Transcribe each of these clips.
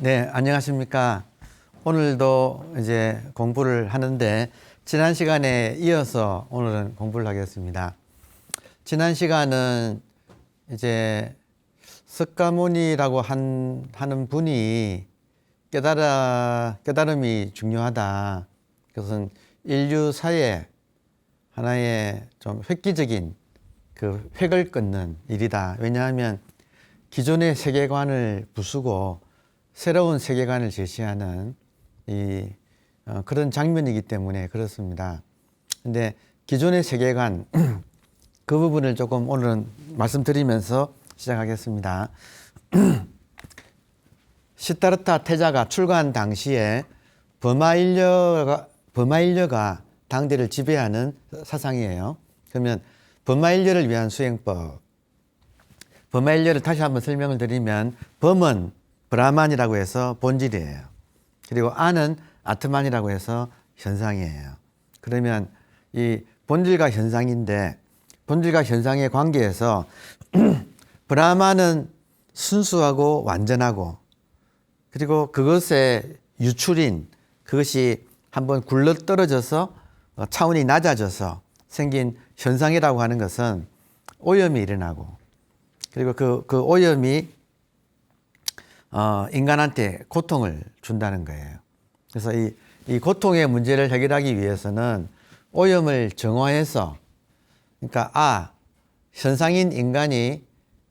네, 안녕하십니까. 오늘도 이제 공부를 하는데 지난 시간에 이어서 오늘은 공부를 하겠습니다. 지난 시간은 이제 석가모니라고 하는 분이 깨달음이 중요하다. 그것은 인류사의 하나의 좀 획기적인 그 획을 끊는 일이다. 왜냐하면 기존의 세계관을 부수고 새로운 세계관을 제시하는 그런 장면이기 때문에 그렇습니다. 근데 기존의 세계관 그 부분을 조금 오늘은 말씀드리면서 시작하겠습니다. 시타르타 태자가 출가한 당시에 버마 인려가 당대를 지배하는 사상이에요. 그러면 버마 인려를 위한 수행법. 버마 인려를 다시 한번 설명을 드리면 범은 브라만이라고 해서 본질이에요. 그리고 아는 아트만이라고 해서 현상이에요. 그러면 이 본질과 현상인데 본질과 현상의 관계에서 브라만은 순수하고 완전하고 그리고 그것의 유출인 그것이 한번 굴러 떨어져서 차원이 낮아져서 생긴 현상이라고 하는 것은 오염이 일어나고 그리고 그 오염이 인간한테 고통을 준다는 거예요. 그래서 이 고통의 문제를 해결하기 위해서는 오염을 정화해서 그러니까 현상인 인간이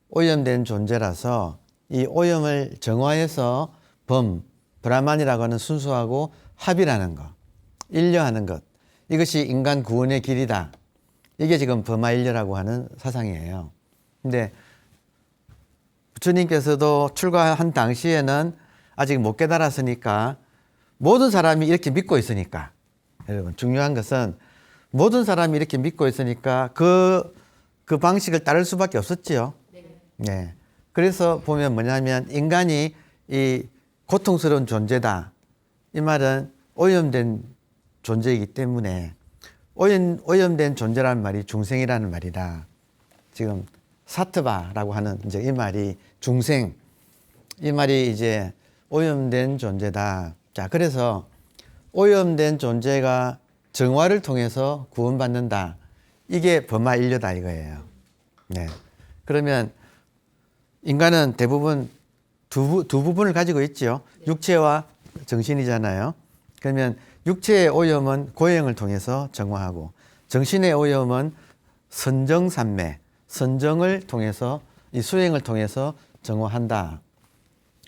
오염된 존재라서 이 오염을 정화해서 브라만이라고 하는 순수하고 합이라는 것, 인려하는 것 이것이 인간 구원의 길이다. 이게 지금 버마인려라고 하는 사상이에요. 근데 부처님께서도 출가한 당시에는 아직 못 깨달았으니까 모든 사람이 이렇게 믿고 있으니까 여러분 중요한 것은 모든 사람이 이렇게 믿고 있으니까 그 방식을 따를 수밖에 없었지요. 네. 그래서 보면 뭐냐면 인간이 이 고통스러운 존재다. 이 말은 오염된 존재이기 때문에 오염된 존재라는 말이 중생이라는 말이다. 지금 사트바라고 하는 이제 이 말이 중생 이 말이 이제 오염된 존재다. 자, 그래서 오염된 존재가 정화를 통해서 구원받는다. 이게 버마인려다 이거예요. 네. 그러면 인간은 대부분 두 부분을 가지고 있죠. 육체와 정신이잖아요. 그러면 육체의 오염은 고행을 통해서 정화하고 정신의 오염은 선정산매, 선정을 통해서 이 수행을 통해서 정화한다.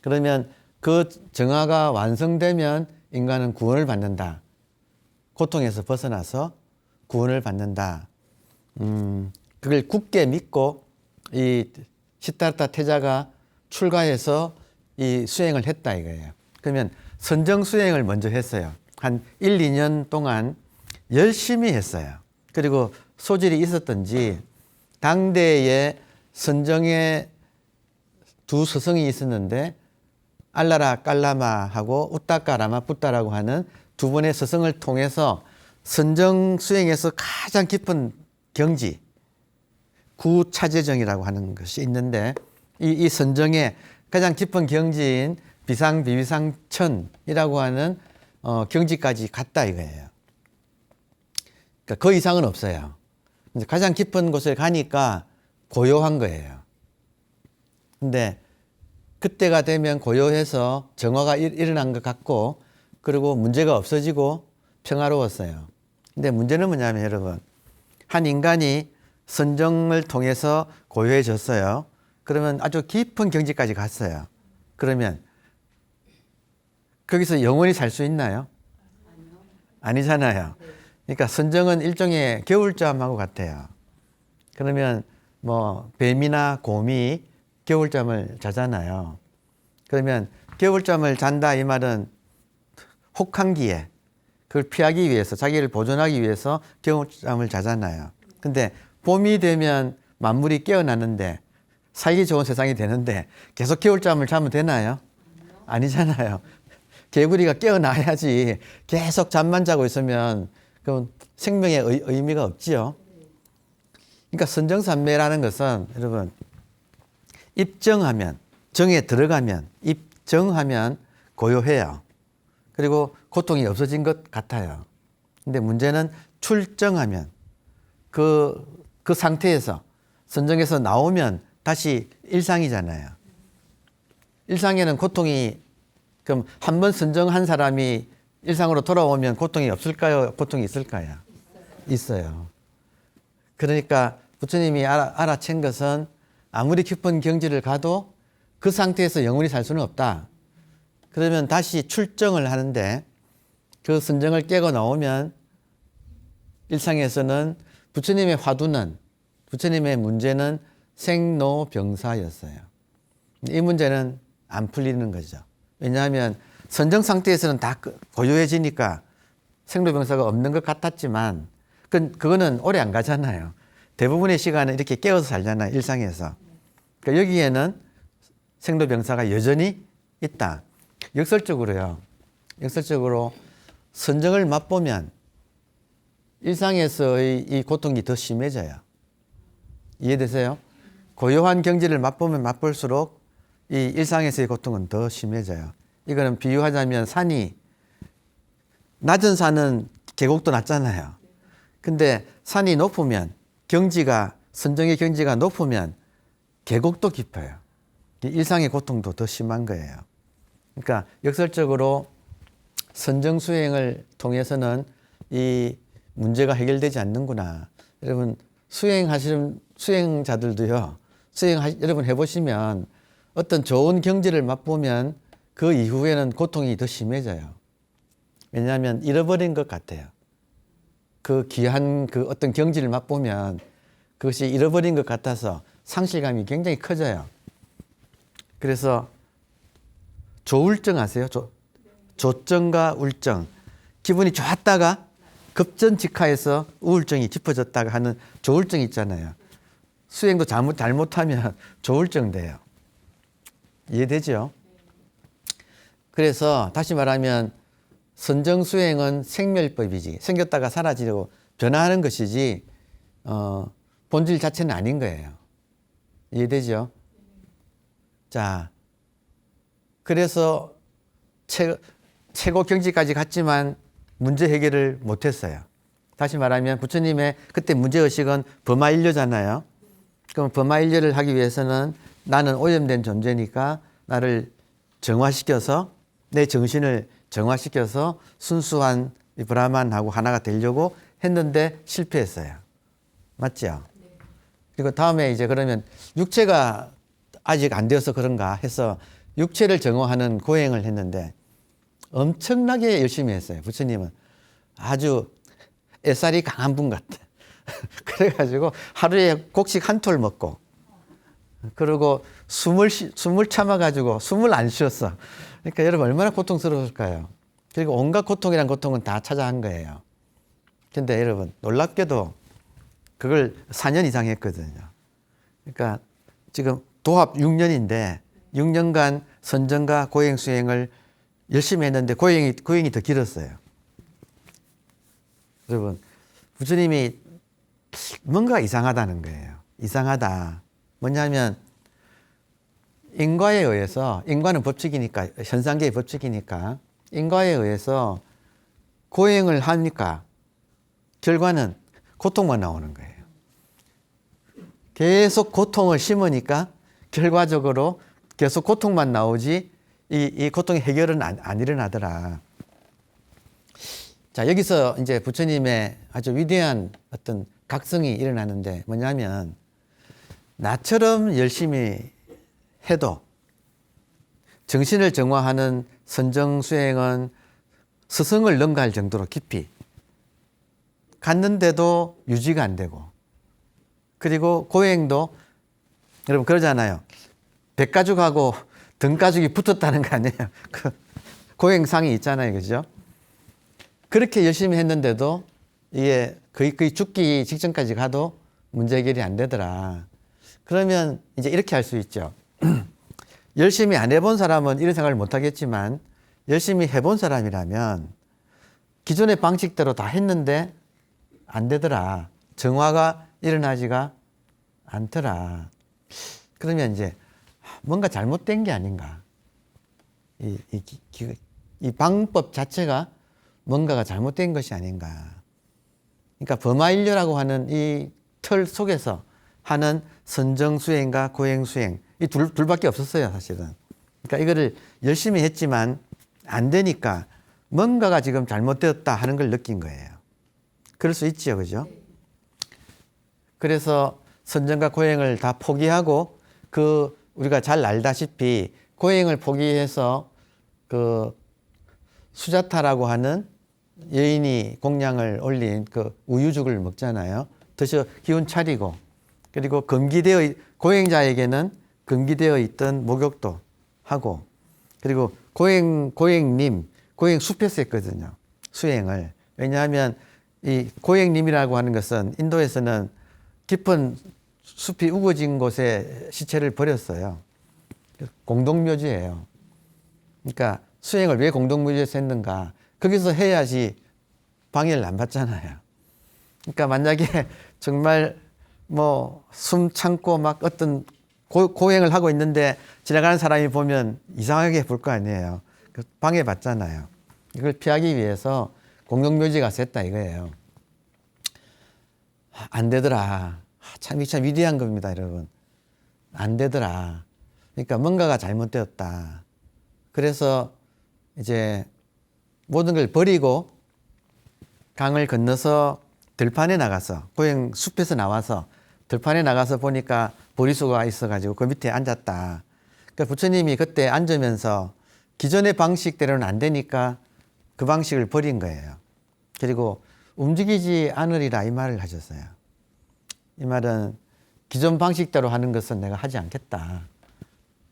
그러면 그 정화가 완성되면 인간은 구원을 받는다. 고통에서 벗어나서 구원을 받는다. 그걸 굳게 믿고 이 시타르타 태자가 출가해서 이 수행을 했다 이거예요. 그러면 선정 수행을 먼저 했어요. 한 1, 2년 동안 열심히 했어요. 그리고 소질이 있었던지 당대에 선정에 두 스승이 있었는데 알라라 깔라마하고 우따까라마 붓다라고 하는 두 분의 스승을 통해서 선정 수행에서 가장 깊은 경지 구차재정이라고 하는 것이 있는데 이 선정의 가장 깊은 경지인 비상비비상천이라고 하는 경지까지 갔다 이거예요. 그러니까 그 이상은 없어요. 이제 가장 깊은 곳에 가니까 고요한 거예요. 근데 그때가 되면 고요해서 정화가 일어난 것 같고 그리고 문제가 없어지고 평화로웠어요. 근데 문제는 뭐냐면 여러분 한 인간이 선정을 통해서 고요해졌어요. 그러면 아주 깊은 경지까지 갔어요. 그러면 거기서 영원히 살 수 있나요? 아니잖아요. 그러니까 선정은 일종의 겨울잠하고 같아요. 그러면 뭐 뱀이나 곰이 겨울잠을 자잖아요. 그러면 겨울잠을 잔다 이 말은 혹한기에 그걸 피하기 위해서 자기를 보존하기 위해서 겨울잠을 자잖아요. 근데 봄이 되면 만물이 깨어나는데 살기 좋은 세상이 되는데 계속 겨울잠을 자면 되나요? 아니잖아요. 개구리가 깨어나야지 계속 잠만 자고 있으면 그럼 생명의 의미가 없지요. 그러니까 선정산매라는 것은 여러분 입정하면 정에 들어가면 입정하면 고요해요. 그리고 고통이 없어진 것 같아요. 근데 문제는 출정하면 그 상태에서 선정에서 나오면 다시 일상이잖아요. 일상에는 고통이, 그럼 한 번 선정한 사람이 일상으로 돌아오면 고통이 없을까요? 고통이 있을까요? 있어요. 그러니까 부처님이 알아챈 것은 아무리 깊은 경지를 가도 그 상태에서 영원히 살 수는 없다. 그러면 다시 출정을 하는데 그 선정을 깨고 나오면 일상에서는 부처님의 화두는, 부처님의 문제는 생로병사였어요. 이 문제는 안 풀리는 거죠. 왜냐하면 선정 상태에서는 다 고요해지니까 생로병사가 없는 것 같았지만 그거는 오래 안 가잖아요. 대부분의 시간은 이렇게 깨어서 살잖아요. 일상에서. 그러니까 여기에는 생로병사가 여전히 있다. 역설적으로요. 역설적으로 선정을 맛보면 일상에서의 이 고통이 더 심해져요. 이해되세요? 고요한 경지를 맛보면 맛볼수록 이 일상에서의 고통은 더 심해져요. 이거는 비유하자면 산이, 낮은 산은 계곡도 낮잖아요. 근데 산이 높으면 경지가, 선정의 경지가 높으면 계곡도 깊어요. 일상의 고통도 더 심한 거예요. 그러니까 역설적으로 선정 수행을 통해서는 이 문제가 해결되지 않는구나. 여러분 수행하시는 수행자들도요. 여러분 해보시면 어떤 좋은 경지를 맛보면 그 이후에는 고통이 더 심해져요. 왜냐하면 잃어버린 것 같아요. 그 귀한 그 어떤 경지를 맛보면 그것이 잃어버린 것 같아서 상실감이 굉장히 커져요. 그래서 조울증 아세요? 조증과 울증. 기분이 좋았다가 급전직하에서 우울증이 짚어졌다가 하는 조울증 있잖아요. 수행도 잘못하면 조울증 돼요. 이해되죠? 그래서 다시 말하면 선정수행은 생멸법이지, 생겼다가 사라지고 변화하는 것이지 본질 자체는 아닌 거예요. 이해되죠? 자, 그래서 최고 경지까지 갔지만 문제 해결을 못했어요. 다시 말하면 부처님의 그때 문제의식은 범아일료잖아요. 그럼 범아일료를 하기 위해서는 나는 오염된 존재니까 나를 정화시켜서 내 정신을 정화시켜서 순수한 브라만하고 하나가 되려고 했는데 실패했어요. 맞죠? 그리고 다음에 이제 그러면 육체가 아직 안 되어서 그런가 해서 육체를 정화하는 고행을 했는데 엄청나게 열심히 했어요. 부처님은 아주 애살이 강한 분 같아. 그래가지고 하루에 곡식 한 톨 먹고, 그리고 숨을 참아가지고 숨을 안 쉬었어. 그러니까 여러분 얼마나 고통스러울까요? 그리고 온갖 고통이란 고통은 다 찾아한 거예요. 근데 여러분 놀랍게도 그걸 4년 이상 했거든요. 그러니까 지금 도합 6년인데 6년간 선정과 고행 수행을 열심히 했는데 고행이 더 길었어요. 여러분 부처님이 뭔가 이상하다는 거예요. 이상하다. 뭐냐면 인과에 의해서, 인과는 법칙이니까, 현상계의 법칙이니까 인과에 의해서 고행을 하니까 결과는 고통만 나오는 거예요. 계속 고통을 심으니까 결과적으로 계속 고통만 나오지 이 고통의 해결은 안 일어나더라. 자, 여기서 이제 부처님의 아주 위대한 어떤 각성이 일어나는데 뭐냐면 나처럼 열심히 해도 정신을 정화하는 선정수행은 스승을 능가할 정도로 깊이 갔는데도 유지가 안 되고, 그리고 고행도 여러분 그러잖아요. 백가죽하고 등가죽이 붙었다는 거 아니에요. 그 고행상이 있잖아요. 그죠? 그렇게 열심히 했는데도 이게 거의 죽기 직전까지 가도 문제 해결이 안 되더라. 그러면 이제 이렇게 할 수 있죠. 열심히 안 해본 사람은 이런 생각을 못 하겠지만 열심히 해본 사람이라면 기존의 방식대로 다 했는데 안 되더라. 정화가 일어나지가 않더라. 그러면 이제 뭔가 잘못된 게 아닌가. 이 방법 자체가 뭔가가 잘못된 것이 아닌가. 그러니까 범아인려라고 하는 이 틀 속에서 하는 선정수행과 고행수행 이 둘밖에 없었어요, 사실은. 그러니까 이거를 열심히 했지만 안 되니까 뭔가가 지금 잘못되었다 하는 걸 느낀 거예요. 그럴 수 있지요, 그죠? 그래서 선정과 고행을 다 포기하고 우리가 잘 알다시피 고행을 포기해서 수자타라고 하는 여인이 공양을 올린 우유죽을 먹잖아요. 드셔 기운 차리고, 그리고 고행자에게는 금기되어 있던 목욕도 하고, 그리고 고행님, 고행 숲에서 했거든요. 수행을. 왜냐하면 이 고행님이라고 하는 것은 인도에서는 깊은 숲이 우거진 곳에 시체를 버렸어요. 공동묘지예요. 그러니까 수행을 왜 공동묘지에서 했는가? 거기서 해야지 방해를 안 받잖아요. 그러니까 만약에 정말 숨 참고 막 어떤 고행을 하고 있는데 지나가는 사람이 보면 이상하게 볼 거 아니에요. 방해 받잖아요. 이걸 피하기 위해서 공동묘지 가서 했다 이거예요. 안 되더라. 참 위대한 겁니다, 여러분. 안 되더라. 그러니까 뭔가가 잘못되었다. 그래서 이제 모든 걸 버리고 강을 건너서 들판에 나가서, 고행 숲에서 나와서 들판에 나가서 보니까 보리수가 있어가지고 그 밑에 앉았다. 그러니까 부처님이 그때 앉으면서 기존의 방식대로는 안 되니까 그 방식을 버린 거예요. 그리고 움직이지 않으리라 이 말을 하셨어요. 이 말은 기존 방식대로 하는 것은 내가 하지 않겠다.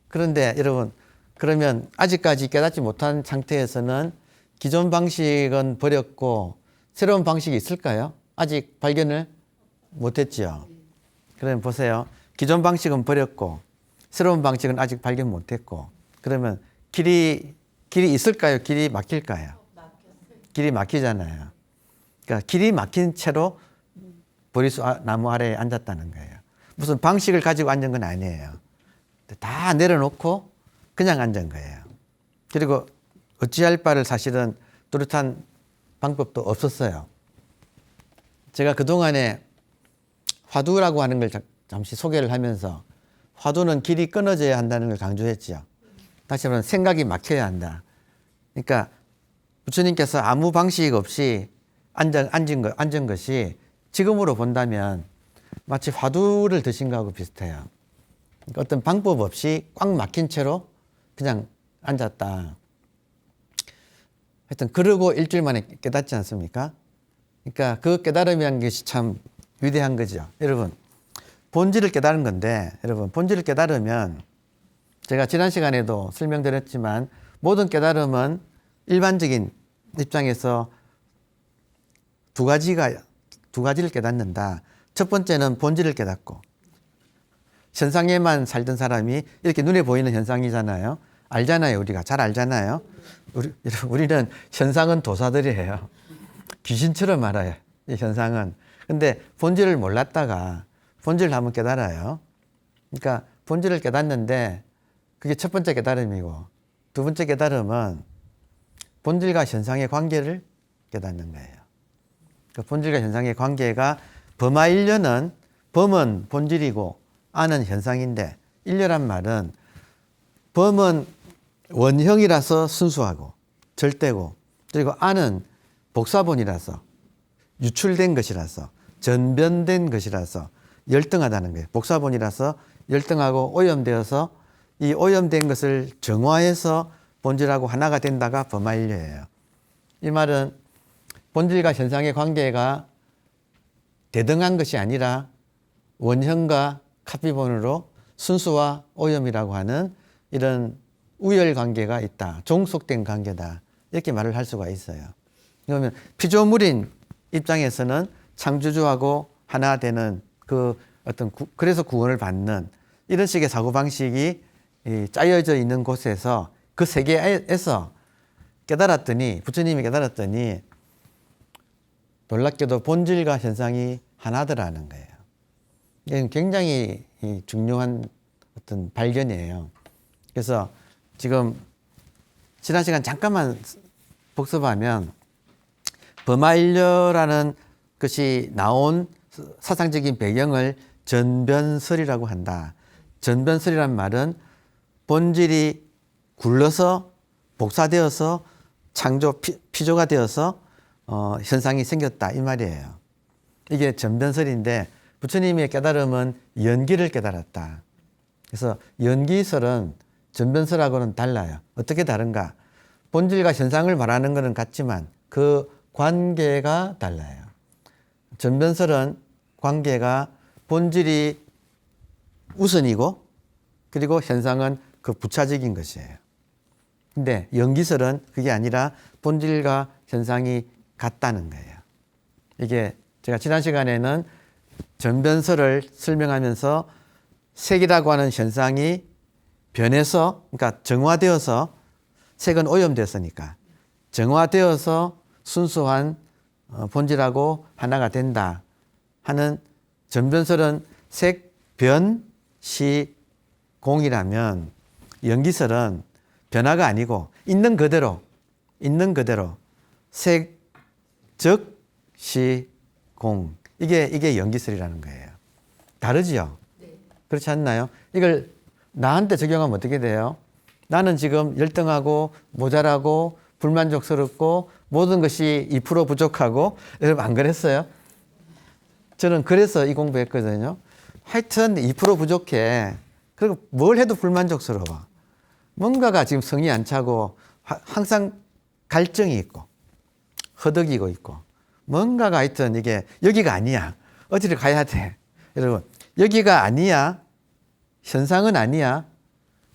그런데 여러분, 그러면 아직까지 깨닫지 못한 상태에서는 기존 방식은 버렸고 새로운 방식이 있을까요? 아직 발견을 못했죠. 그러면 보세요. 기존 방식은 버렸고 새로운 방식은 아직 발견 못했고, 그러면 길이 있을까요? 길이 막힐까요? 길이 막히잖아요. 그러니까 길이 막힌 채로 보리수 나무 아래에 앉았다는 거예요. 무슨 방식을 가지고 앉은 건 아니에요. 다 내려놓고 그냥 앉은 거예요. 그리고 어찌할 바를 사실은 뚜렷한 방법도 없었어요. 제가 그동안에 화두라고 하는 걸 잠시 소개를 하면서 화두는 길이 끊어져야 한다는 걸 강조했죠. 다시 말하면 생각이 막혀야 한다. 그러니까 부처님께서 아무 방식 없이 앉은 것이 지금으로 본다면 마치 화두를 드신 거하고 비슷해요. 그러니까 어떤 방법 없이 꽉 막힌 채로 그냥 앉았다. 하여튼 그러고 일주일 만에 깨닫지 않습니까? 그러니까 그 깨달음이라는 것이 참 위대한 거죠. 여러분, 본질을 깨달은 건데, 여러분, 본질을 깨달으면 제가 지난 시간에도 설명드렸지만 모든 깨달음은 일반적인 입장에서 두 가지를 깨닫는다. 첫 번째는 본질을 깨닫고, 현상에만 살던 사람이 이렇게 눈에 보이는 현상이잖아요. 알잖아요. 우리가 잘 알잖아요. 우리는 현상은 도사들이에요. 귀신처럼 알아요. 이 현상은. 근데 본질을 몰랐다가 본질을 한번 깨달아요. 그러니까 본질을 깨닫는데 그게 첫 번째 깨달음이고, 두 번째 깨달음은 본질과 현상의 관계를 깨닫는 거예요. 그 본질과 현상의 관계가 범아인려는 범은 본질이고 아는 현상인데, 인려란 말은 범은 원형이라서 순수하고 절대고, 그리고 아는 복사본이라서 유출된 것이라서 전변된 것이라서 열등하다는 거예요. 복사본이라서 열등하고 오염되어서 이 오염된 것을 정화해서 본질하고 하나가 된다가 범아인려예요. 이 말은 본질과 현상의 관계가 대등한 것이 아니라 원형과 카피본으로 순수와 오염이라고 하는 이런 우열 관계가 있다. 종속된 관계다. 이렇게 말을 할 수가 있어요. 그러면 피조물인 입장에서는 창조주하고 하나 되는 그래서 구원을 받는 이런 식의 사고방식이 짜여져 있는 곳에서 그 세계에서 부처님이 깨달았더니 놀랍게도 본질과 현상이 하나더라는 거예요. 이건 굉장히 중요한 어떤 발견이에요. 그래서 지금 지난 시간 잠깐만 복습하면 범하일려라는 것이 나온 사상적인 배경을 전변설이라고 한다. 전변설이란 말은 본질이 굴러서 복사되어서 창조 피조가 되어서 현상이 생겼다 이 말이에요. 이게 전변설인데 부처님의 깨달음은 연기를 깨달았다. 그래서 연기설은 전변설하고는 달라요. 어떻게 다른가? 본질과 현상을 말하는 것은 같지만 그 관계가 달라요. 전변설은 관계가 본질이 우선이고 그리고 현상은 그 부차적인 것이에요. 근데 연기설은 그게 아니라 본질과 현상이 같다는 거예요. 이게 제가 지난 시간에는 전변설을 설명하면서 색이라고 하는 현상이 변해서, 그러니까 정화되어서, 색은 오염됐으니까 정화되어서 순수한 본질하고 하나가 된다 하는 전변설은 색, 변, 시, 공이라면 연기설은 변화가 아니고 있는 그대로 색, 즉, 시, 공 이게 연기설이라는 거예요. 다르지요? 네. 그렇지 않나요? 이걸 나한테 적용하면 어떻게 돼요? 나는 지금 열등하고 모자라고 불만족스럽고 모든 것이 2% 부족하고 여러분 안 그랬어요? 저는 그래서 이 공부했거든요. 하여튼 2% 부족해. 그리고 뭘 해도 불만족스러워. 뭔가가 지금 성이 안 차고 항상 갈증이 있고 허덕이고 있고 뭔가가 하여튼 이게 여기가 아니야. 어디를 가야 돼. 여러분 여기가 아니야. 현상은 아니야.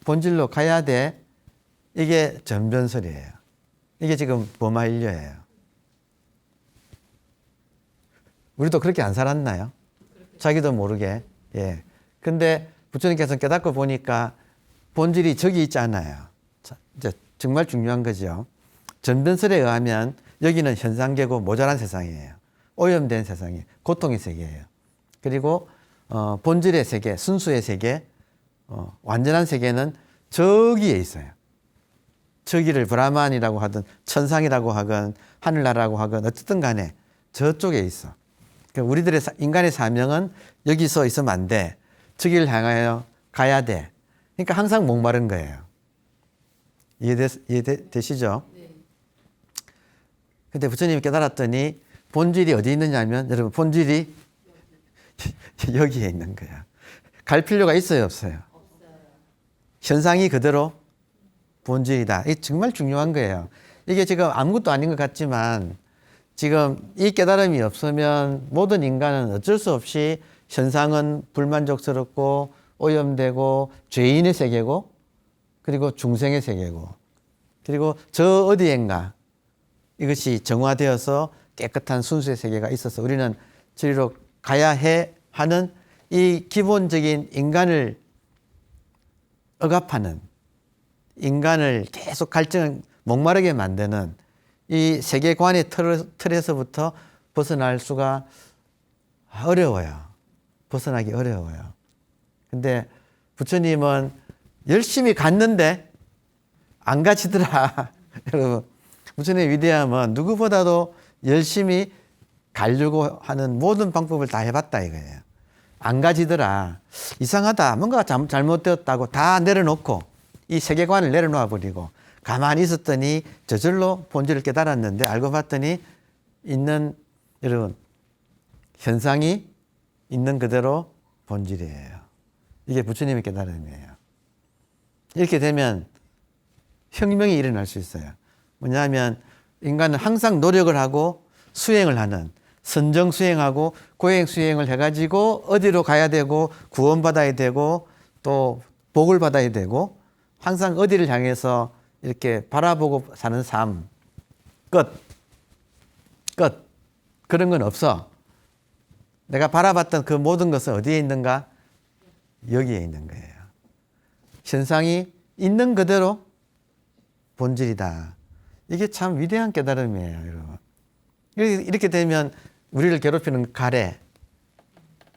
본질로 가야 돼. 이게 전변설이에요. 이게 지금 범하일려예요. 우리도 그렇게 안 살았나요? 자기도 모르게. 예. 근데 부처님께서 깨닫고 보니까 본질이 저기 있잖아요. 이제 정말 중요한 거죠. 전변설에 의하면 여기는 현상계고 모자란 세상이에요. 오염된 세상이에요. 고통의 세계예요. 그리고 본질의 세계, 순수의 세계, 완전한 세계는 저기에 있어요. 저기를 브라만이라고 하든 천상이라고 하건 하늘나라라고 하건 어쨌든 간에 저쪽에 있어. 그러니까 우리들의 인간의 사명은 여기서 있으면 안 돼. 저기를 향하여 가야 돼. 그러니까 항상 목마른 거예요. 이해되시죠? 네. 근데 부처님이 깨달았더니 본질이 어디 있느냐면 여러분 본질이 여기에 있는 거야. 갈 필요가 있어요, 없어요? 없어요. 현상이 그대로 본질이다. 이게 정말 중요한 거예요. 이게 지금 아무것도 아닌 것 같지만 지금 이 깨달음이 없으면 모든 인간은 어쩔 수 없이 현상은 불만족스럽고 오염되고 죄인의 세계고 그리고 중생의 세계고 그리고 저 어디엔가 이것이 정화되어서 깨끗한 순수의 세계가 있어서 우리는 저리로 가야 해 하는 이 기본적인 인간을 억압하는 인간을 계속 갈증 목마르게 만드는 이 세계관의 틀에서부터 벗어날 수가 어려워요. 벗어나기 어려워요. 근데 부처님은 열심히 갔는데 안 가지더라. 여러분, 부처님의 위대함은 누구보다도 열심히 가려고 하는 모든 방법을 다 해봤다 이거예요. 안 가지더라. 이상하다. 뭔가 잘못되었다고 다 내려놓고 이 세계관을 내려놓아 버리고 가만히 있었더니 저절로 본질을 깨달았는데 알고 봤더니 여러분 현상이 있는 그대로 본질이에요. 이게 부처님의 깨달음이에요. 이렇게 되면 혁명이 일어날 수 있어요. 뭐냐면 인간은 항상 노력을 하고 수행을 하는 선정 수행하고 고행 수행을 해가지고 어디로 가야 되고 구원받아야 되고 또 복을 받아야 되고 항상 어디를 향해서 이렇게 바라보고 사는 삶 끝 그런 건 없어. 내가 바라봤던 그 모든 것은 어디에 있는가? 여기에 있는 거예요. 현상이 있는 그대로 본질이다. 이게 참 위대한 깨달음이에요, 여러분. 이렇게 되면 우리를 괴롭히는 가래,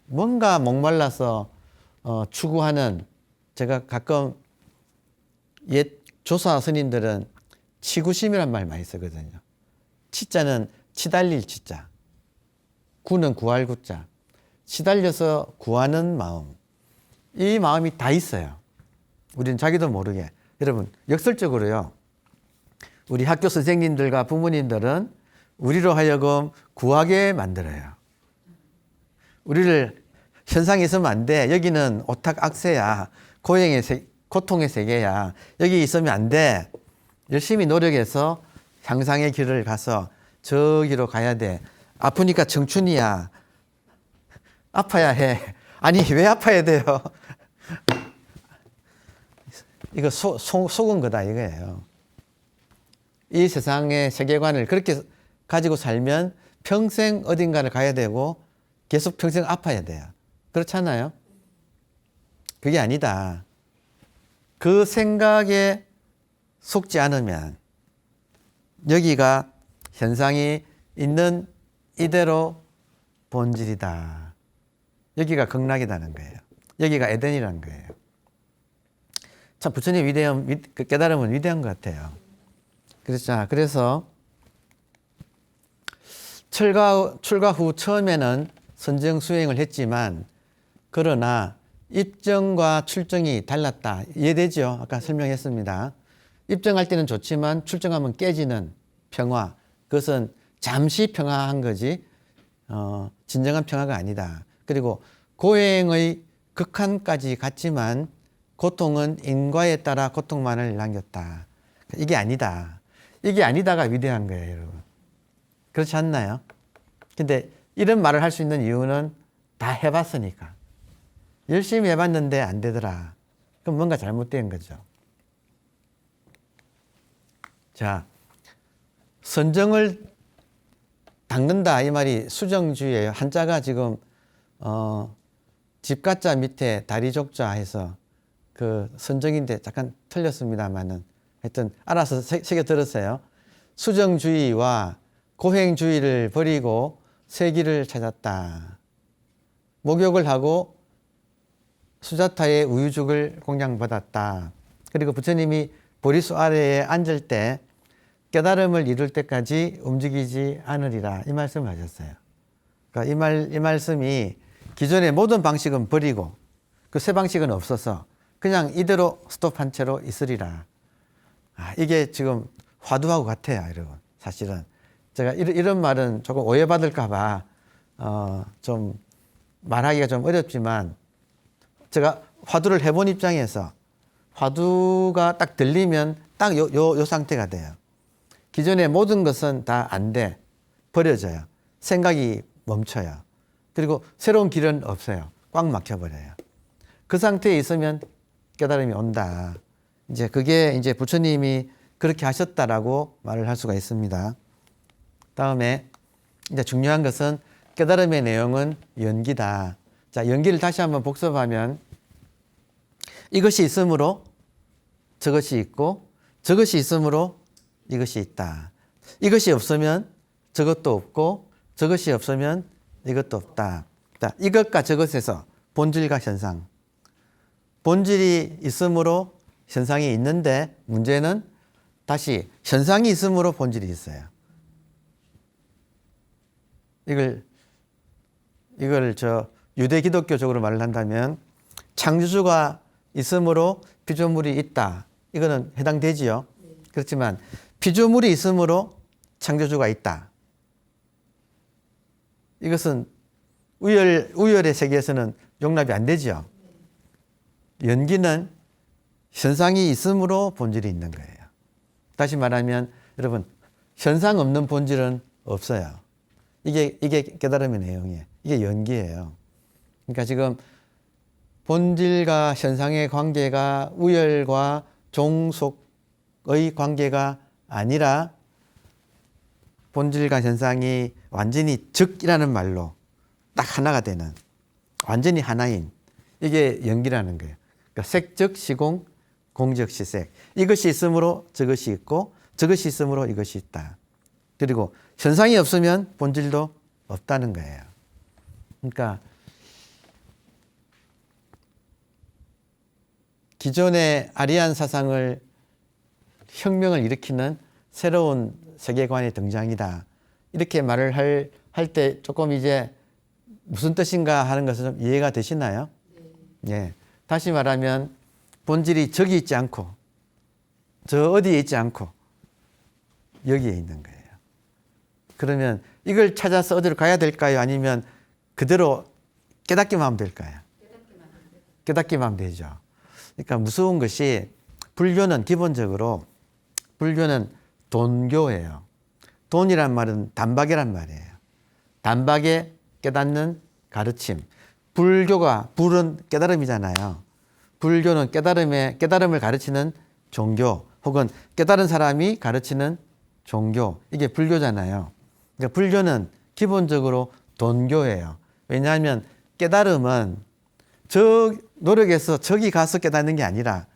뭔가 목말라서 추구하는 제가 가끔 옛 조사 스님들은 치구심이란 말 많이 쓰거든요. 치자는 치달릴 치자, 구는 구할 구자. 치달려서 구하는 마음. 이 마음이 다 있어요. 우리는 자기도 모르게. 여러분, 역설적으로요. 우리 학교 선생님들과 부모님들은 우리로 하여금 구하게 만들어요. 우리를 현상에 있으면 안 돼. 여기는 오탁악세야. 고통의 세계야. 여기 있으면 안 돼. 열심히 노력해서 향상의 길을 가서 저기로 가야 돼. 아프니까 청춘이야. 아파야 해. 아니, 왜 아파야 돼요? 이거 속은 거다 이거예요. 이 세상의 세계관을 그렇게 가지고 살면 평생 어딘가를 가야 되고 계속 평생 아파야 돼요. 그렇잖아요? 그게 아니다. 그 생각에 속지 않으면 여기가 현상이 있는 이대로 본질이다. 여기가 극락이라는 거예요. 여기가 에덴이라는 거예요. 참 부처님 그 깨달음은 위대한 것 같아요. 그래서 출가 후 처음에는 선정 수행을 했지만 그러나 입정과 출정이 달랐다. 이해되죠? 아까 설명했습니다. 입정할 때는 좋지만 출정하면 깨지는 평화. 그것은 잠시 평화한 거지 진정한 평화가 아니다. 그리고 고행의 극한까지 갔지만 고통은 인과에 따라 고통만을 남겼다. 이게 아니다. 이게 아니다가 위대한 거예요, 여러분. 그렇지 않나요? 근데 이런 말을 할 수 있는 이유는 다 해봤으니까. 열심히 해봤는데 안 되더라. 그럼 뭔가 잘못된 거죠. 자, 선정을 닦는다 이 말이 수정주의예요. 한자가 지금 집가자 밑에 다리족자 해서 그 선정인데 잠깐 틀렸습니다만은 하여튼 알아서 새겨 들었어요. 수정주의와 고행주의를 버리고 세기를 찾았다. 목욕을 하고 수자타의 우유죽을 공양받았다. 그리고 부처님이 보리수 아래에 앉을 때 깨달음을 이룰 때까지 움직이지 않으리라 이 말씀을 하셨어요. 그러니까 이 말씀이 기존의 모든 방식은 버리고 그 새 방식은 없어서 그냥 이대로 스톱한 채로 있으리라. 이게 지금 화두하고 같아요, 여러분. 사실은 제가 이런 말은 조금 오해받을까봐 좀 말하기가 좀 어렵지만 제가 화두를 해본 입장에서 화두가 딱 들리면 딱 요 상태가 돼요. 기존의 모든 것은 다 안 돼. 버려져요. 생각이 멈춰요. 그리고 새로운 길은 없어요. 꽉 막혀버려요. 그 상태에 있으면 깨달음이 온다. 이제 그게 이제 부처님이 그렇게 하셨다라고 말을 할 수가 있습니다. 다음에 이제 중요한 것은 깨달음의 내용은 연기다. 자, 연기를 다시 한번 복습하면 이것이 있으므로 저것이 있고 저것이 있으므로 이것이 있다. 이것이 없으면 저것도 없고 저것이 없으면 이것도 없다. 자, 이것과 저것에서 본질과 현상. 본질이 있으므로 현상이 있는데 문제는 다시 현상이 있으므로 본질이 있어요. 이걸 유대 기독교적으로 말을 한다면 창조주가 있으므로 피조물이 있다. 이거는 해당되지요. 그렇지만 피조물이 있으므로 창조주가 있다. 이것은 우열의 세계에서는 용납이 안 되죠. 연기는 현상이 있으므로 본질이 있는 거예요. 다시 말하면 여러분 현상 없는 본질은 없어요. 이게 깨달음의 내용이에요. 이게 연기예요. 그러니까 지금 본질과 현상의 관계가 우열과 종속의 관계가 아니라 본질과 현상이 완전히 즉이라는 말로 딱 하나가 되는 완전히 하나인 이게 연기라는 거예요. 그러니까 색즉 시공, 공즉 시색. 이것이 있으므로 저것이 있고 저것이 있으므로 이것이 있다. 그리고 현상이 없으면 본질도 없다는 거예요. 그러니까 기존의 아리안 사상을 혁명을 일으키는 새로운 세계관의 등장이다. 이렇게 말을 할 때 조금 이제 무슨 뜻인가 하는 것은 좀 이해가 되시나요? 예. 다시 말하면 본질이 저기 있지 않고 저 어디에 있지 않고 여기에 있는 거예요. 그러면 이걸 찾아서 어디로 가야 될까요? 아니면 그대로 깨닫기만 하면 될까요? 깨닫기만 하면 되죠. 그러니까 무서운 것이 불교는 기본적으로 불교는 돈교예요. 돈이란 말은 단박이란 말이에요. 단박에 깨닫는 가르침. 불은 깨달음이잖아요. 불교는 깨달음을 가르치는 종교 혹은 깨달은 사람이 가르치는 종교. 이게 불교잖아요. 그러니까 불교는 기본적으로 돈교예요. 왜냐하면 깨달음은 저 노력해서 저기 가서 깨닫는 게 아니라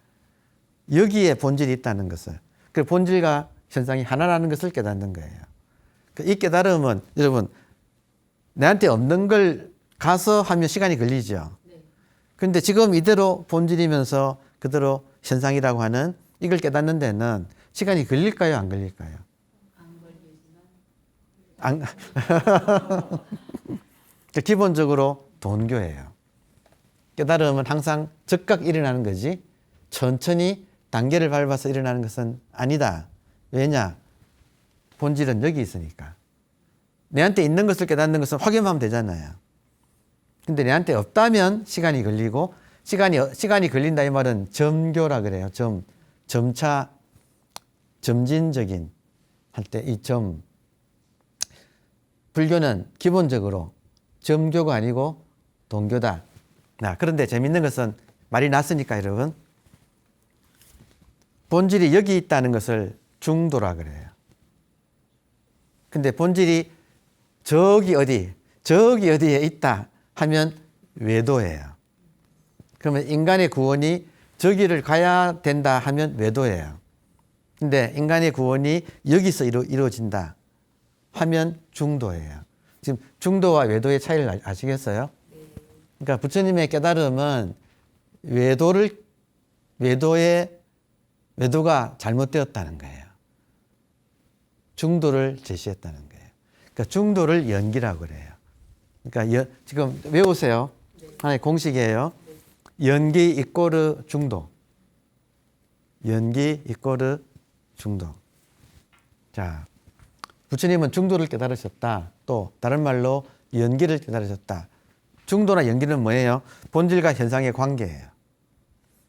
여기에 본질이 있다는 것을. 그 본질과 현상이 하나라는 것을 깨닫는 거예요. 이 깨달음은 여러분 내한테 없는 걸 가서 하면 시간이 걸리죠. 그런데 지금 이대로 본질이면서 그대로 현상이라고 하는 이걸 깨닫는 데는 시간이 걸릴까요? 안 걸릴까요? 안 기본적으로 돈교예요. 깨달음은 항상 즉각 일어나는 거지 천천히 단계를 밟아서 일어나는 것은 아니다. 왜냐? 본질은 여기 있으니까. 내한테 있는 것을 깨닫는 것은 확인하면 되잖아요. 근데 내한테 없다면 시간이 걸리고 시간이 걸린다 이 말은 점교라 그래요. 점차 점진적인 할 때 이 점. 불교는 기본적으로 점교가 아니고 돈교다. 그런데 재밌는 것은 말이 났으니까 여러분 본질이 여기 있다는 것을 중도라 그래요. 근데 본질이 저기 어디에 있다 하면 외도예요. 그러면 인간의 구원이 저기를 가야 된다 하면 외도예요. 근데 인간의 구원이 여기서 이루어진다 하면 중도예요. 지금 중도와 외도의 차이를 아시겠어요? 그러니까 부처님의 깨달음은 외도가 잘못되었다는 거예요. 중도를 제시했다는 거예요. 그러니까 중도를 연기라고 그래요. 그러니까 지금 외우세요. 하나의 공식이에요. 연기 이꼬르 중도. 연기 이꼬르 중도. 자, 부처님은 중도를 깨달으셨다. 또 다른 말로 연기를 깨달으셨다. 중도나 연기는 뭐예요? 본질과 현상의 관계예요.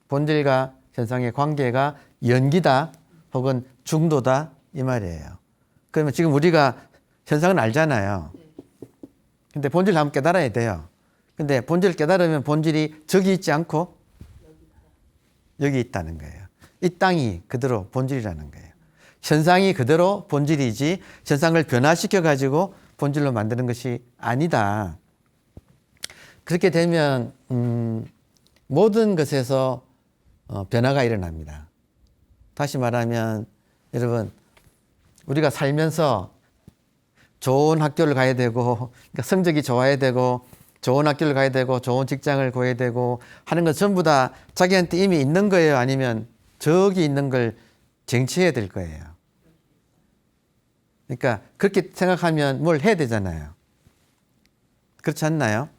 본질과 현상의 관계가 연기다 혹은 중도다 이 말이에요. 그러면 지금 우리가 현상은 알잖아요. 근데 본질을 한번 깨달아야 돼요. 근데 본질을 깨달으면 본질이 저기 있지 않고 여기 있다는 거예요. 이 땅이 그대로 본질이라는 거예요. 현상이 그대로 본질이지 현상을 변화시켜 가지고 본질로 만드는 것이 아니다. 그렇게 되면 모든 것에서 변화가 일어납니다. 다시 말하면 여러분 우리가 살면서 좋은 학교를 가야 되고 그러니까 성적이 좋아야 되고 좋은 학교를 가야 되고 좋은 직장을 구해야 되고 하는 것 전부 다 자기한테 이미 있는 거예요? 아니면 저기 있는 걸 쟁취해야 될 거예요? 그러니까 그렇게 생각하면 뭘 해야 되잖아요. 그렇지 않나요?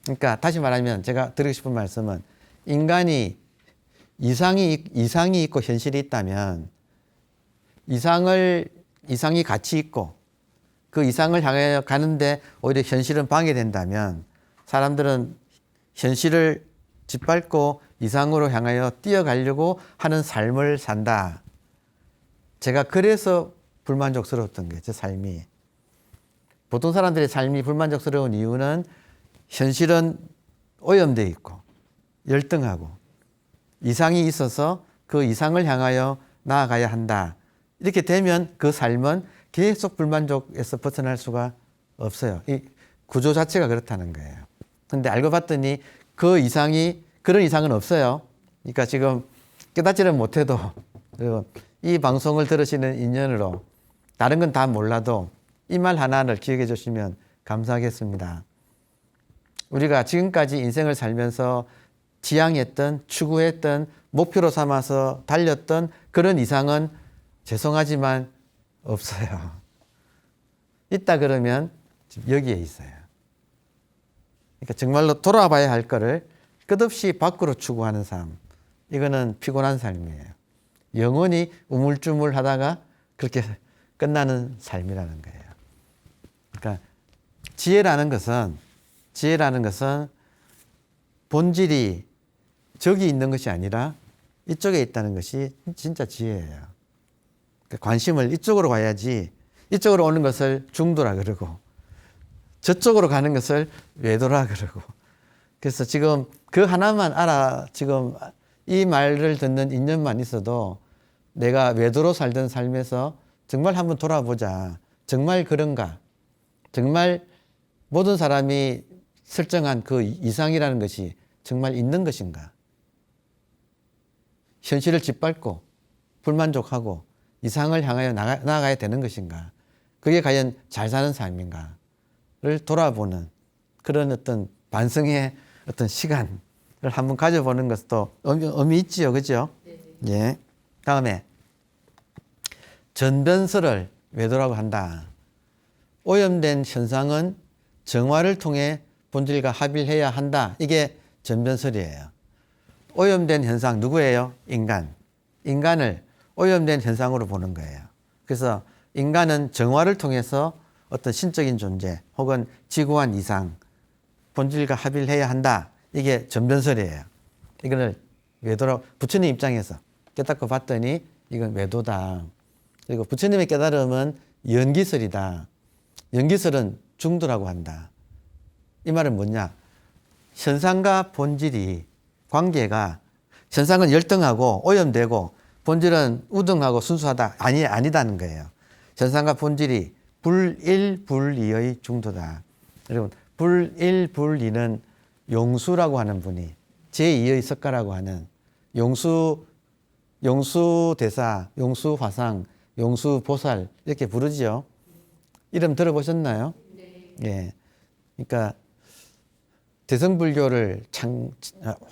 그러니까 다시 말하면 제가 드리고 싶은 말씀은 인간이 이상이 있고 현실이 있다면 이상이 같이 있고 그 이상을 향해 가는데 오히려 현실은 방해된다면 사람들은 현실을 짓밟고 이상으로 향하여 뛰어가려고 하는 삶을 산다. 제가 그래서 불만족스러웠던 거예요. 제 삶이. 보통 사람들의 삶이 불만족스러운 이유는 현실은 오염되어 있고 열등하고 이상이 있어서 그 이상을 향하여 나아가야 한다. 이렇게 되면 그 삶은 계속 불만족에서 벗어날 수가 없어요. 이 구조 자체가 그렇다는 거예요. 근데 알고 봤더니 그런 이상은 없어요. 그러니까 지금 깨닫지는 못해도 이 방송을 들으시는 인연으로 다른 건 다 몰라도 이 말 하나를 기억해 주시면 감사하겠습니다. 우리가 지금까지 인생을 살면서 지향했던, 추구했던, 목표로 삼아서 달렸던 그런 이상은 죄송하지만 없어요. 있다 그러면 지금 여기에 있어요. 그러니까 정말로 돌아봐야 할 거를 끝없이 밖으로 추구하는 삶. 이거는 피곤한 삶이에요. 영원히 우물쭈물 하다가 그렇게 끝나는 삶이라는 거예요. 그러니까 지혜라는 것은 본질이 저기 있는 것이 아니라 이쪽에 있다는 것이 진짜 지혜예요. 그러니까 관심을 이쪽으로 가야지 이쪽으로 오는 것을 중도라 그러고 저쪽으로 가는 것을 외도라 그러고 그래서 지금 그 하나만 알아 지금 이 말을 듣는 인연만 있어도 내가 외도로 살던 삶에서 정말 한번 돌아보자. 정말 그런가? 정말 모든 사람이 설정한 그 이상이라는 것이 정말 있는 것인가? 현실을 짓밟고 불만족하고 이상을 향하여 나아가야 되는 것인가? 그게 과연 잘 사는 삶인가를 돌아보는 그런 어떤 반성의 어떤 시간을 한번 가져보는 것도 의미 있지요. 그죠? 예. 다음에 전변설을 외도라고 한다. 오염된 현상은 정화를 통해 본질과 합일해야 한다. 이게 전변설이에요. 오염된 현상 누구예요? 인간. 인간을 오염된 현상으로 보는 거예요. 그래서 인간은 정화를 통해서 어떤 신적인 존재 혹은 지구한 이상, 본질과 합일해야 한다. 이게 전변설이에요. 이거를 외도라고 부처님 입장에서 깨닫고 봤더니 이건 외도다. 그리고 부처님의 깨달음은 연기설이다. 연기설은 중도라고 한다. 이 말은 뭐냐? 현상과 본질이 관계가 현상은 열등하고 오염되고 본질은 우등하고 순수하다. 아니다는 거예요. 현상과 본질이 불일불이의 중도다. 여러분, 불일불이는 용수라고 하는 분이 제2의 석가라고 하는 용수대사, 용수화상, 용수보살 이렇게 부르지요. 이름 들어보셨나요? 네. 예. 그러니까 대성불교를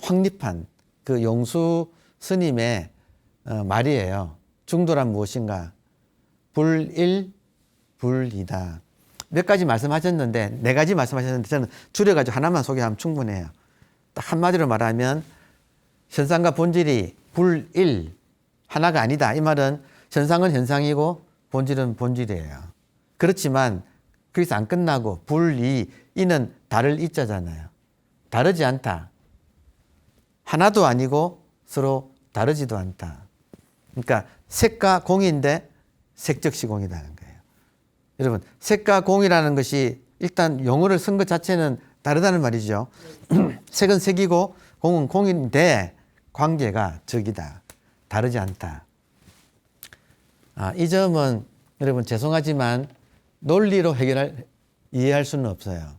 확립한 그 용수 스님의 말이에요. 중도란 무엇인가? 불일불이다. 몇 가지 말씀하셨는데 4가지 말씀하셨는데 저는 줄여가지고 하나만 소개하면 충분해요. 딱 한마디로 말하면 현상과 본질이 불일 하나가 아니다. 이 말은 현상은 현상이고 본질은 본질이에요. 그렇지만 거기서 안 끝나고 불이 이는 다를 이자잖아요. 다르지 않다. 하나도 아니고 서로 다르지도 않다. 그러니까 색과 공인데 색적시공이라는 거예요. 여러분, 색과 공이라는 것이 일단 용어를 쓴 것 자체는 다르다는 말이죠. 색은 색이고 공은 공인데 관계가 적이다. 다르지 않다. 이 점은 여러분 죄송하지만 논리로 이해할 수는 없어요.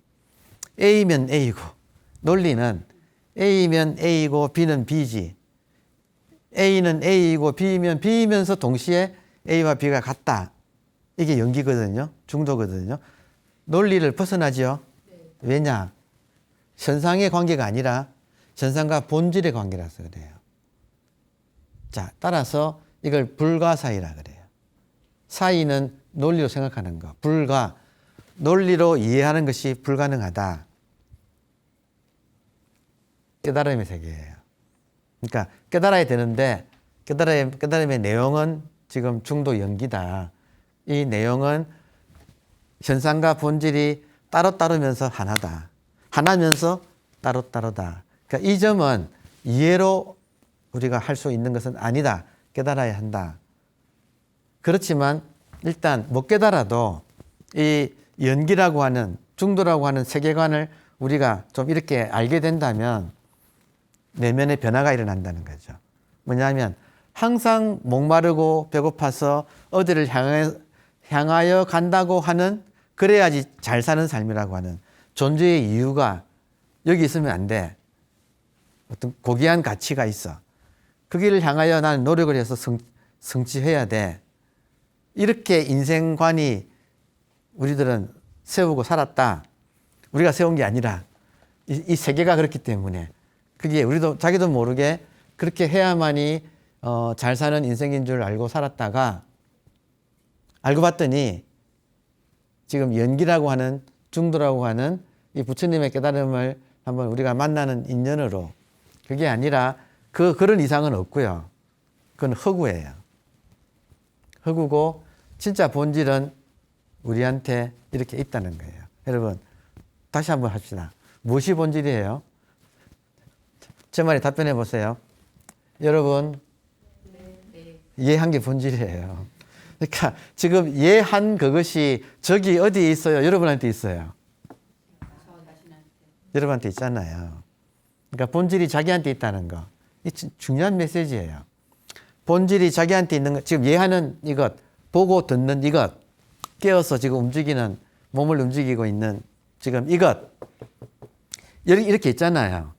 A면 A고 논리는 A면 A고 B는 B지. A는 A이고 B면 B면서 동시에 A와 B가 같다. 이게 연기거든요. 중도거든요. 논리를 벗어나죠. 왜냐? 현상의 관계가 아니라 현상과 본질의 관계라서 그래요. 자, 따라서 이걸 불가사의라 그래요. 사의는 논리로 생각하는 거. 불가, 논리로 이해하는 것이 불가능하다. 깨달음의 세계예요. 그러니까 깨달아야 되는데 깨달음의 내용은 지금 중도 연기다. 이 내용은 현상과 본질이 따로따르면서 하나다. 하나면서 따로따로다. 그러니까 이 점은 이해로 우리가 할 수 있는 것은 아니다. 깨달아야 한다. 그렇지만 일단 못 깨달아도 이 연기라고 하는 중도라고 하는 세계관을 우리가 좀 이렇게 알게 된다면 내면의 변화가 일어난다는 거죠. 뭐냐면 항상 목마르고 배고파서 어디를 향하여 간다고 하는 그래야지 잘 사는 삶이라고 하는 존재의 이유가 여기 있으면 안 돼. 어떤 고귀한 가치가 있어. 그 길을 향하여 나는 노력을 해서 성취해야 돼. 이렇게 인생관이 우리들은 세우고 살았다. 우리가 세운 게 아니라 이 세계가 그렇기 때문에 그게 우리도 자기도 모르게 그렇게 해야만이 잘 사는 인생인 줄 알고 살았다가 알고 봤더니 지금 연기라고 하는 중도라고 하는 이 부처님의 깨달음을 한번 우리가 만나는 인연으로 그게 아니라 그런 이상은 없고요. 그건 허구예요. 허구고 진짜 본질은 우리한테 이렇게 있다는 거예요. 여러분 다시 한번 합시다. 무엇이 본질이에요? 제 말에 답변해 보세요. 여러분 이해한 게 본질이에요. 그러니까 지금 이해한 그것이 저기 어디에 있어요? 여러분한테 있어요. 여러분한테 있잖아요. 그러니까 본질이 자기한테 있다는 거. 이 중요한 메시지예요. 본질이 자기한테 있는 것, 지금 이해하는 이것, 보고 듣는 이것, 깨어서 지금 움직이는, 몸을 움직이고 있는 지금 이것, 이렇게 있잖아요.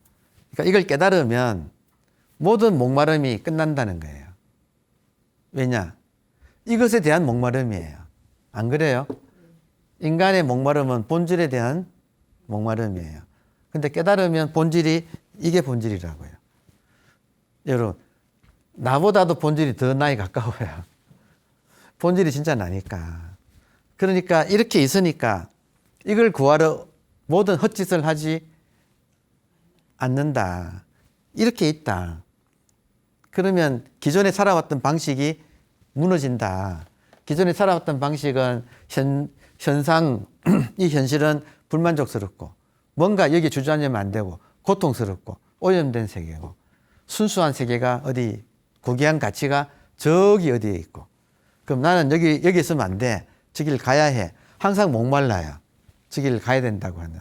그러니까 이걸 깨달으면 모든 목마름이 끝난다는 거예요. 왜냐? 이것에 대한 목마름이에요. 안 그래요? 인간의 목마름은 본질에 대한 목마름이에요. 근데 깨달으면 본질이 이게 본질이라고요. 여러분 나보다도 본질이 더 나에 가까워요. 본질이 진짜 나니까. 그러니까 이렇게 있으니까 이걸 구하러 모든 헛짓을 하지 않는다. 이렇게 있다. 그러면 기존에 살아왔던 방식이 무너진다. 기존에 살아왔던 방식은 현상, 이 현실은 불만족스럽고 뭔가 여기 주저앉으면 안 되고 고통스럽고 오염된 세계고 순수한 세계가 어디 고귀한 가치가 저기 어디에 있고 그럼 나는 여기 있으면 안 돼. 저길 가야 해. 항상 목말라요. 저길 가야 된다고 하는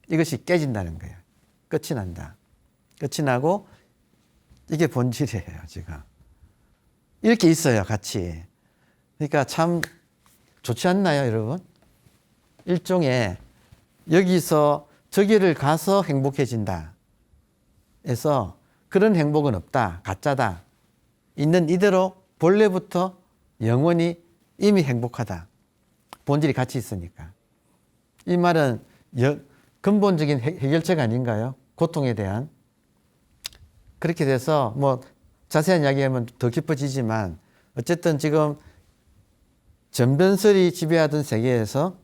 이것이 깨진다는 거예요. 끝이 난다. 끝이 나고 이게 본질이에요. 지금 이렇게 있어요. 같이. 그러니까 참 좋지 않나요, 여러분? 일종의 여기서 저기를 가서 행복해진다. 해서 그런 행복은 없다. 가짜다. 있는 이대로 본래부터 영원히 이미 행복하다. 본질이 같이 있으니까. 이 말은 근본적인 해결책 아닌가요? 고통에 대한. 그렇게 돼서 뭐 자세한 이야기하면 더 깊어지지만 어쨌든 지금 전변설이 지배하던 세계에서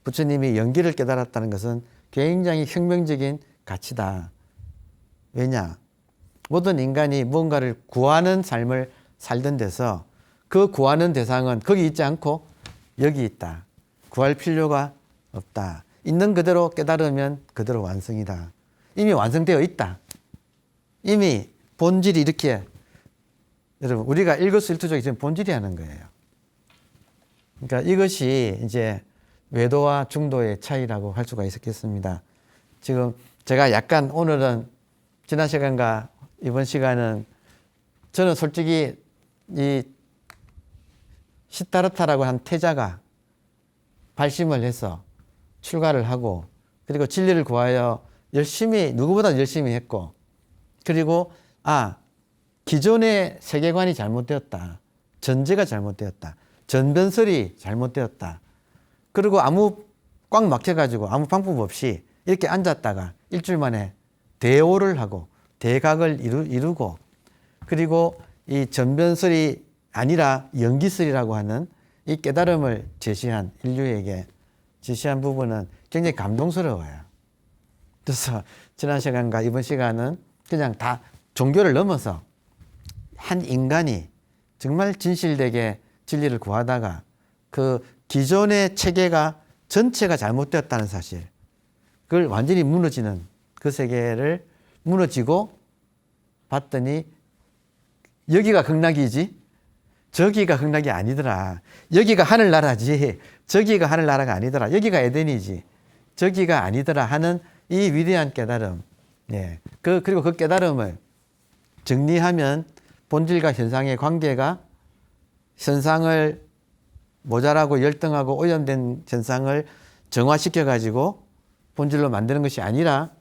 부처님이 연기를 깨달았다는 것은 굉장히 혁명적인 가치다. 왜냐? 모든 인간이 무언가를 구하는 삶을 살던 데서 그 구하는 대상은 거기 있지 않고 여기 있다. 구할 필요가 없다. 있는 그대로 깨달으면 그대로 완성이다. 이미 완성되어 있다. 이미 본질이 이렇게 여러분 우리가 일거수일투족이 지금 본질이 하는 거예요. 그러니까 이것이 이제 외도와 중도의 차이라고 할 수가 있었겠습니다. 지금 제가 약간 오늘은 지난 시간과 이번 시간은 저는 솔직히 이 시타르타라고 한 태자가 발심을 해서 출가를 하고 그리고 진리를 구하여 열심히 누구보다 열심히 했고 그리고 기존의 세계관이 잘못되었다. 전제가 잘못되었다. 전변설이 잘못되었다. 그리고 꽉 막혀가지고 아무 방법 없이 이렇게 앉았다가 일주일 만에 대오를 하고 대각을 이루고 그리고 이 전변설이 아니라 연기설이라고 하는 이 깨달음을 제시한 인류에게 제시한 부분은 굉장히 감동스러워요. 그래서 지난 시간과 이번 시간은 그냥 다 종교를 넘어서 한 인간이 정말 진실되게 진리를 구하다가 그 기존의 체계가 전체가 잘못되었다는 사실 그걸 완전히 무너지는 그 세계를 무너지고 봤더니 여기가 극락이지 저기가 극락이 아니더라. 여기가 하늘나라지 저기가 하늘나라가 아니더라. 여기가 에덴이지 저기가 아니더라 하는 이 위대한 깨달음. 예. 그리고 그 깨달음을 정리하면 본질과 현상의 관계가 현상을 모자라고 열등하고 오염된 현상을 정화시켜 가지고 본질로 만드는 것이 아니라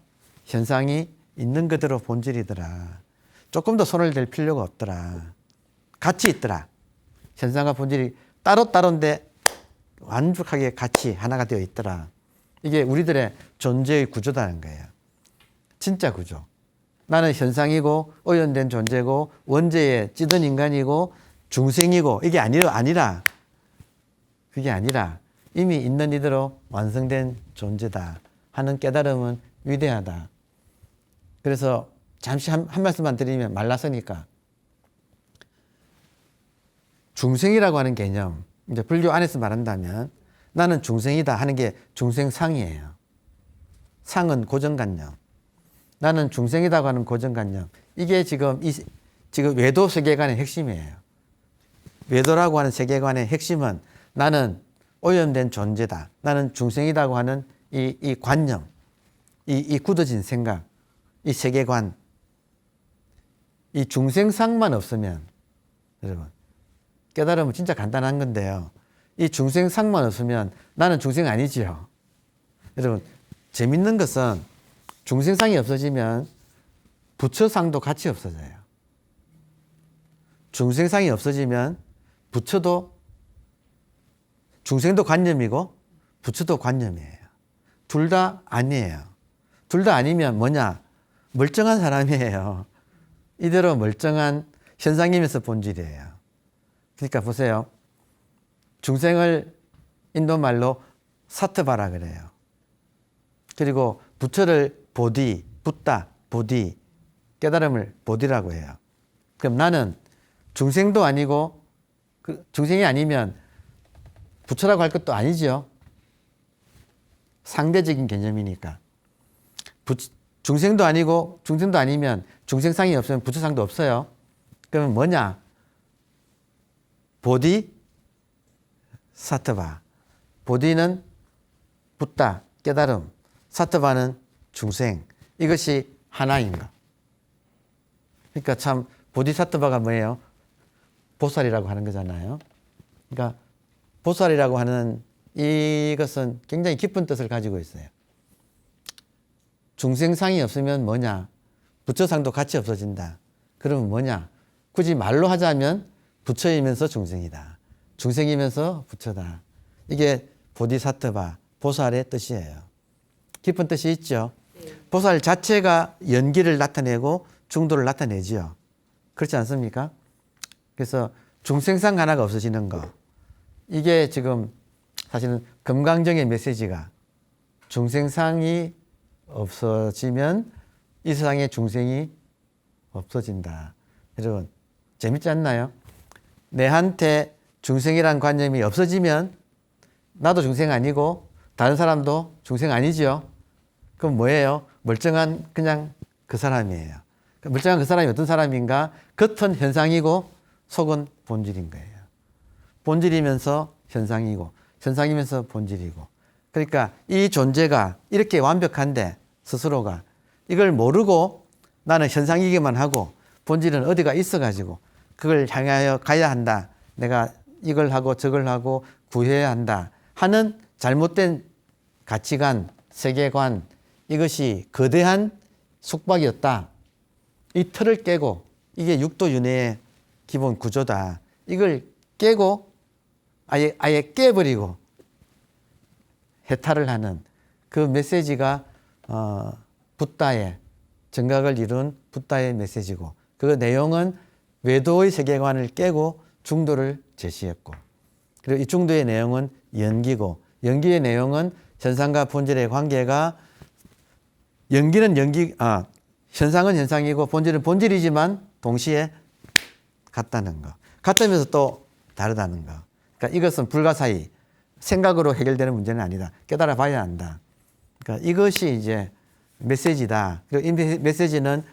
현상이 있는 그대로 본질이더라. 조금 더 손을 댈 필요가 없더라. 같이 있더라. 현상과 본질이 따로따로인데 완벽하게 같이 하나가 되어 있더라. 이게 우리들의 존재의 구조다는 거예요. 진짜 구조. 나는 현상이고 오염된 존재고 원죄에 찌든 인간이고 중생이고 이게 아니라 그게 아니라 이미 있는 이대로 완성된 존재다 하는 깨달음은 위대하다. 그래서 잠시 한 말씀만 드리면 말라서니까 중생이라고 하는 개념, 이제 불교 안에서 말한다면 나는 중생이다 하는 게 중생상이에요. 상은 고정관념. 나는 중생이라고 하는 고정관념. 이게 지금 외도 세계관의 핵심이에요. 외도라고 하는 세계관의 핵심은 나는 오염된 존재다. 나는 중생이라고 하는 이 관념, 이 굳어진 생각, 이 세계관, 이 중생상만 없으면, 여러분, 깨달음은 진짜 간단한 건데요. 이 중생상만 없으면 나는 중생 아니지요. 여러분, 재밌는 것은 중생상이 없어지면 부처상도 같이 없어져요. 중생상이 없어지면 부처도, 중생도 관념이고 부처도 관념이에요. 둘 다 아니에요. 둘 다 아니면 뭐냐? 멀쩡한 사람이에요. 이대로 멀쩡한 현상이면서 본질이에요. 그러니까 보세요. 중생을 인도말로 사트바라 그래요. 그리고 부처를 보디, 붓다, 보디, 깨달음을 보디라고 해요. 그럼 나는 중생도 아니고 중생이 아니면 부처라고 할 것도 아니죠. 상대적인 개념이니까. 중생도 아니고 중생도 아니면 중생상이 없으면 부처상도 없어요. 그러면 뭐냐? 보디, 사트바. 보디는 붓다, 깨달음. 사트바는 중생. 이것이 하나인 것. 그러니까 참 보디사트바가 뭐예요? 보살이라고 하는 거잖아요. 그러니까 보살이라고 하는 이것은 굉장히 깊은 뜻을 가지고 있어요. 중생상이 없으면 뭐냐? 부처상도 같이 없어진다. 그러면 뭐냐? 굳이 말로 하자면 부처이면서 중생이다. 중생이면서 부처다. 이게 보디사트바, 보살의 뜻이에요. 깊은 뜻이 있죠. 보살 자체가 연기를 나타내고 중도를 나타내지요. 그렇지 않습니까? 그래서 중생상 하나가 없어지는 거. 이게 지금 사실은 금강정의 메시지가 중생상이 없어지면 이 세상에 중생이 없어진다. 여러분, 재밌지 않나요? 내한테 중생이란 관념이 없어지면 나도 중생 아니고 다른 사람도 중생 아니지요. 그럼 뭐예요? 멀쩡한 그냥 그 사람이에요. 멀쩡한 그 사람이 어떤 사람인가? 겉은 현상이고 속은 본질인 거예요. 본질이면서 현상이고 현상이면서 본질이고. 그러니까 이 존재가 이렇게 완벽한데 스스로가 이걸 모르고 나는 현상이기만 하고 본질은 어디가 있어가지고 그걸 향하여 가야 한다. 내가 이걸 하고 저걸 하고 구해야 한다 하는 잘못된 가치관, 세계관, 이것이 거대한 숙박이었다. 이 틀을 깨고 이게 육도윤회의 기본 구조다. 이걸 깨고 아예 깨버리고 해탈을 하는 그 메시지가 붓다의 정각을 이룬 붓다의 메시지고 그 내용은 외도의 세계관을 깨고 중도를 제시했고 그리고 이 중도의 내용은 연기고 연기의 내용은 현상과 본질의 관계가 현상은 현상이고 본질은 본질이지만 동시에 같다는 거. 같다면서 또 다르다는 거. 그러니까 이것은 불가사의 생각으로 해결되는 문제는 아니다. 깨달아 봐야 한다. 그러니까 이것이 이제 메시지다. 그리고 이 메시지는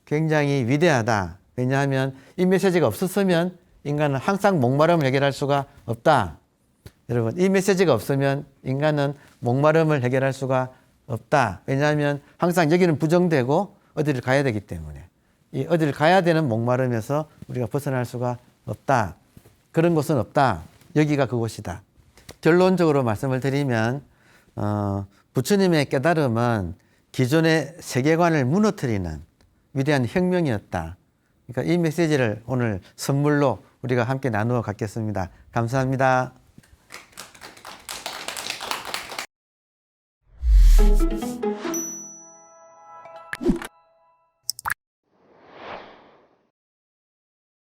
굉장히 위대하다. 왜냐하면 이 메시지가 없었으면 인간은 항상 목마름을 해결할 수가 없다. 여러분, 이 메시지가 없으면 인간은 목마름을 해결할 수가 없다. 왜냐하면 항상 여기는 부정되고 어디를 가야 되기 때문에 이 어디를 가야 되는 목마름에서 우리가 벗어날 수가 없다. 그런 곳은 없다. 여기가 그곳이다. 결론적으로 말씀을 드리면 부처님의 깨달음은 기존의 세계관을 무너뜨리는 위대한 혁명이었다. 그러니까 이 메시지를 오늘 선물로 우리가 함께 나누어 갖겠습니다. 감사합니다.